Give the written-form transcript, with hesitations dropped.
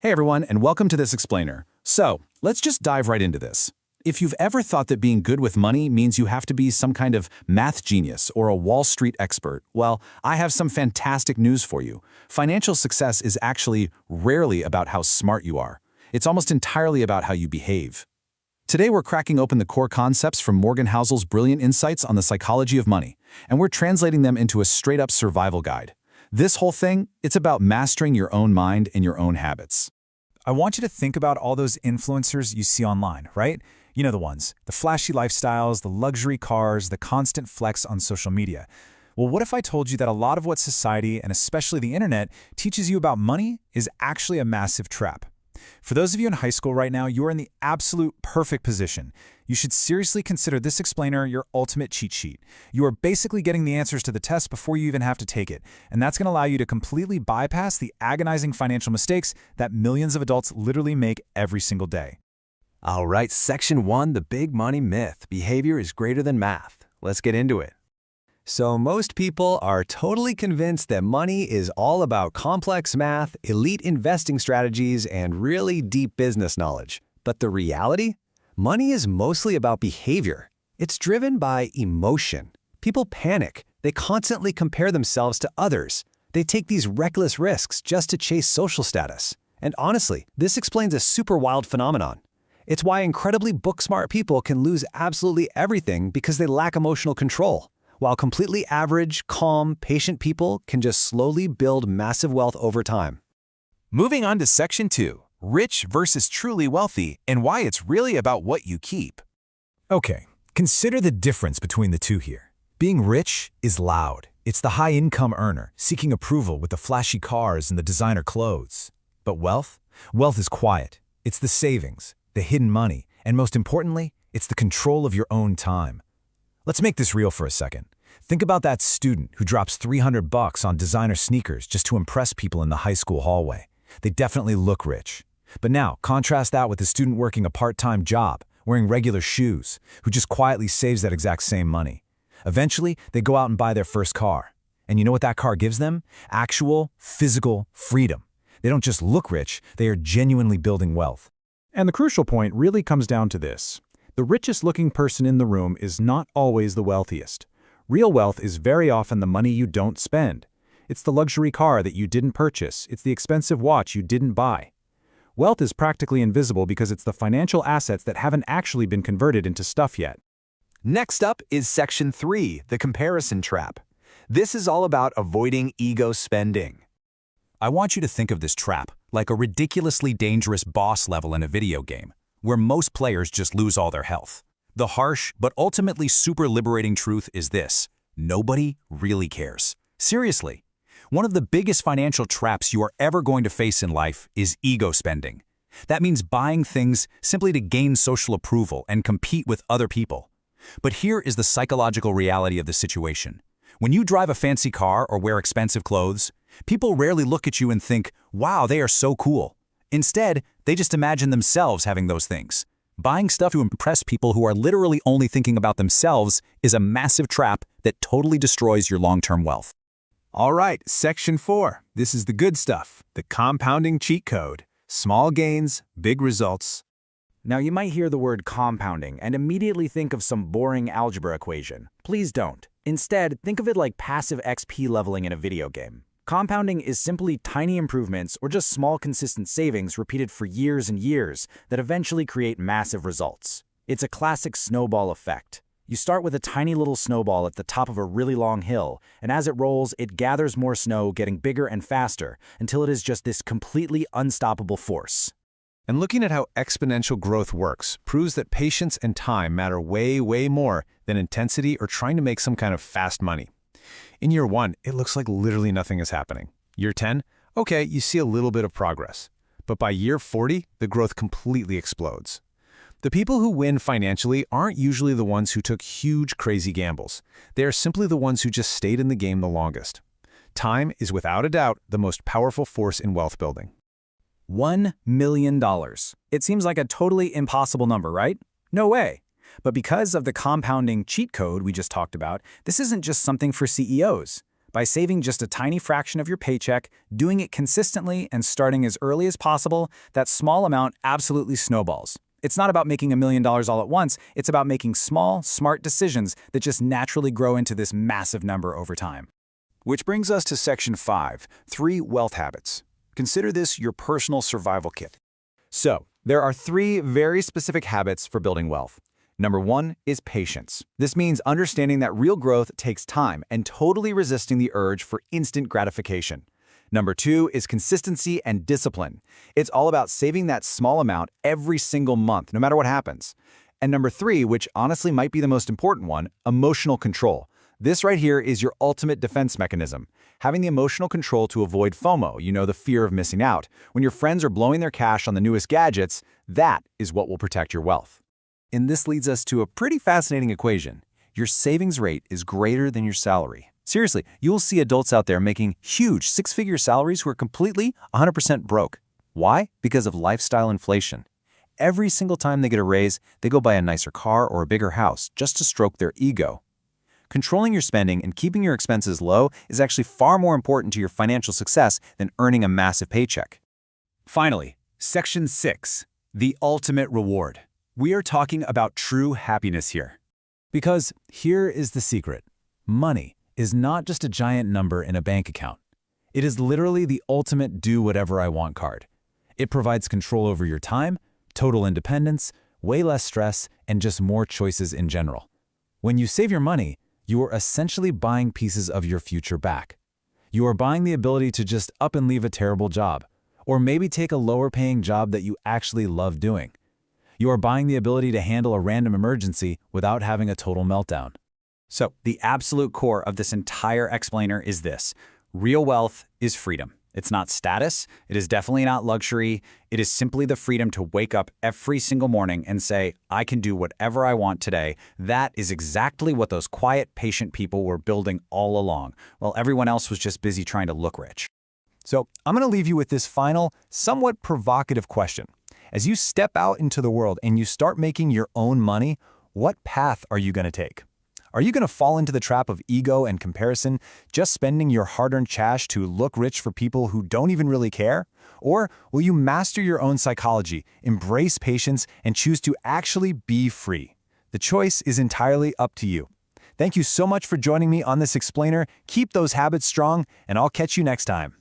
Hey everyone, and welcome to this explainer. So, let's just dive right into this. If you've ever thought that being good with money means you have to be some kind of math genius or a Wall Street expert, well, I have some fantastic news for you. Financial success is actually rarely about how smart you are. It's almost entirely about how you behave. Today we're cracking open the core concepts from Morgan Housel's brilliant insights on the psychology of money, and we're translating them into a straight-up survival guide. This whole thing, it's about mastering your own mind and your own habits. I want you to think about all those influencers you see online, right? You know the ones, the flashy lifestyles, the luxury cars, the constant flex on social media. Well, what if I told you that a lot of what society, and especially the internet, teaches you about money is actually a massive trap? For those of you in high school right now, you are in the absolute perfect position. You should seriously consider this explainer your ultimate cheat sheet. You are basically getting the answers to the test before you even have to take it, and that's going to allow you to completely bypass the agonizing financial mistakes that millions of adults literally make every single day. All right, Section 1, the big money myth. Behavior is greater than math. Let's get into it. So most people are totally convinced that money is all about complex math, elite investing strategies, and really deep business knowledge. But the reality? Money is mostly about behavior. It's driven by emotion. People panic. They constantly compare themselves to others. They take these reckless risks just to chase social status. And honestly, this explains a super wild phenomenon. It's why incredibly book-smart people can lose absolutely everything because they lack emotional control, while completely average, calm, patient people can just slowly build massive wealth over time. Moving on to Section 2, Rich versus Truly Wealthy and why it's really about what you keep. Okay, consider the difference between the two here. Being rich is loud. It's the high-income earner seeking approval with the flashy cars and the designer clothes. But wealth? Wealth is quiet. It's the savings, the hidden money, and most importantly, it's the control of your own time. Let's make this real for a second. Think about that student who drops $300 on designer sneakers just to impress people in the high school hallway. They definitely look rich. But now, contrast that with the student working a part-time job, wearing regular shoes, who just quietly saves that exact same money. Eventually, they go out and buy their first car. And you know what that car gives them? Actual, physical freedom. They don't just look rich, they are genuinely building wealth. And the crucial point really comes down to this. The richest-looking person in the room is not always the wealthiest. Real wealth is very often the money you don't spend. It's the luxury car that you didn't purchase. It's the expensive watch you didn't buy. Wealth is practically invisible because it's the financial assets that haven't actually been converted into stuff yet. Next up is Section 3, the comparison trap. This is all about avoiding ego spending. I want you to think of this trap like a ridiculously dangerous boss level in a video game, where most players just lose all their health. The harsh, but ultimately super liberating truth is this: nobody really cares. Seriously. One of the biggest financial traps you are ever going to face in life is ego spending. That means buying things simply to gain social approval and compete with other people. But here is the psychological reality of the situation. When you drive a fancy car or wear expensive clothes, people rarely look at you and think, wow, they are so cool. Instead, they just imagine themselves having those things. Buying stuff to impress people who are literally only thinking about themselves is a massive trap that totally destroys your long-term wealth. All right, Section 4. This is the good stuff, the compounding cheat code. Small gains, big results. Now you might hear the word compounding and immediately think of some boring algebra equation. Please don't. Instead, think of it like passive XP leveling in a video game. Compounding is simply tiny improvements or just small consistent savings repeated for years and years that eventually create massive results. It's a classic snowball effect. You start with a tiny little snowball at the top of a really long hill, and as it rolls, it gathers more snow, getting bigger and faster, until it is just this completely unstoppable force. And looking at how exponential growth works proves that patience and time matter way, way more than intensity or trying to make some kind of fast money. In year 1, it looks like literally nothing is happening. Year 10, okay, you see a little bit of progress. But by year 40, the growth completely explodes. The people who win financially aren't usually the ones who took huge, crazy gambles. They are simply the ones who just stayed in the game the longest. Time is without a doubt the most powerful force in wealth building. $1 million. It seems like a totally impossible number, right? No way. But because of the compounding cheat code we just talked about, this isn't just something for CEOs. By saving just a tiny fraction of your paycheck, doing it consistently, and starting as early as possible, that small amount absolutely snowballs. It's not about making $1 million all at once, it's about making small, smart decisions that just naturally grow into this massive number over time. Which brings us to Section 5, 3 Wealth Habits. Consider this your personal survival kit. So, there are 3 very specific habits for building wealth. Number 1 is patience. This means understanding that real growth takes time and totally resisting the urge for instant gratification. Number 2 is consistency and discipline. It's all about saving that small amount every single month, no matter what happens. And number 3, which honestly might be the most important one, emotional control. This right here is your ultimate defense mechanism. Having the emotional control to avoid FOMO, the fear of missing out. When your friends are blowing their cash on the newest gadgets, that is what will protect your wealth. And this leads us to a pretty fascinating equation. Your savings rate is greater than your salary. Seriously, you will see adults out there making huge 6-figure salaries who are completely 100% broke. Why? Because of lifestyle inflation. Every single time they get a raise, they go buy a nicer car or a bigger house just to stroke their ego. Controlling your spending and keeping your expenses low is actually far more important to your financial success than earning a massive paycheck. Finally, Section 6, the ultimate reward. We are talking about true happiness here. Because here is the secret. Money is not just a giant number in a bank account. It is literally the ultimate do-whatever-I-want card. It provides control over your time, total independence, way less stress, and just more choices in general. When you save your money, you are essentially buying pieces of your future back. You are buying the ability to just up and leave a terrible job, or maybe take a lower-paying job that you actually love doing. You are buying the ability to handle a random emergency without having a total meltdown. So, the absolute core of this entire explainer is this. Real wealth is freedom. It's not status. It is definitely not luxury. It is simply the freedom to wake up every single morning and say, I can do whatever I want today. That is exactly what those quiet, patient people were building all along, while everyone else was just busy trying to look rich. So, I'm going to leave you with this final, somewhat provocative question. As you step out into the world and you start making your own money, what path are you going to take? Are you going to fall into the trap of ego and comparison, just spending your hard-earned cash to look rich for people who don't even really care? Or will you master your own psychology, embrace patience, and choose to actually be free? The choice is entirely up to you. Thank you so much for joining me on this explainer. Keep those habits strong, and I'll catch you next time.